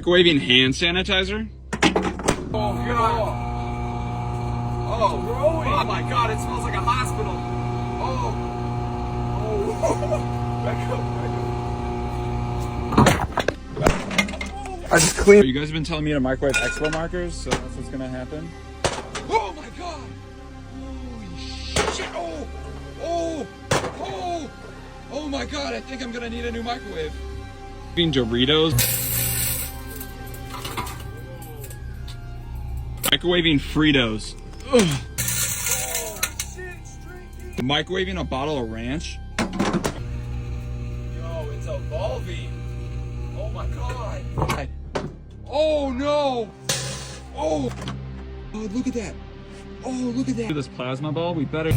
Microwaving hand sanitizer. Oh god. Oh my god, it smells like a hospital. I just cleaned. You guys have been telling me to microwave expo markers, so that's what's gonna happen. Oh my god. Holy shit. Oh my god, I think I'm gonna need a new microwave. Being Doritos. Microwaving Fritos. Ugh. Microwaving a bottle of ranch. Yo, it's evolving. Oh my god. Oh no. Oh, look at that. Oh, look at that. This plasma ball, we better.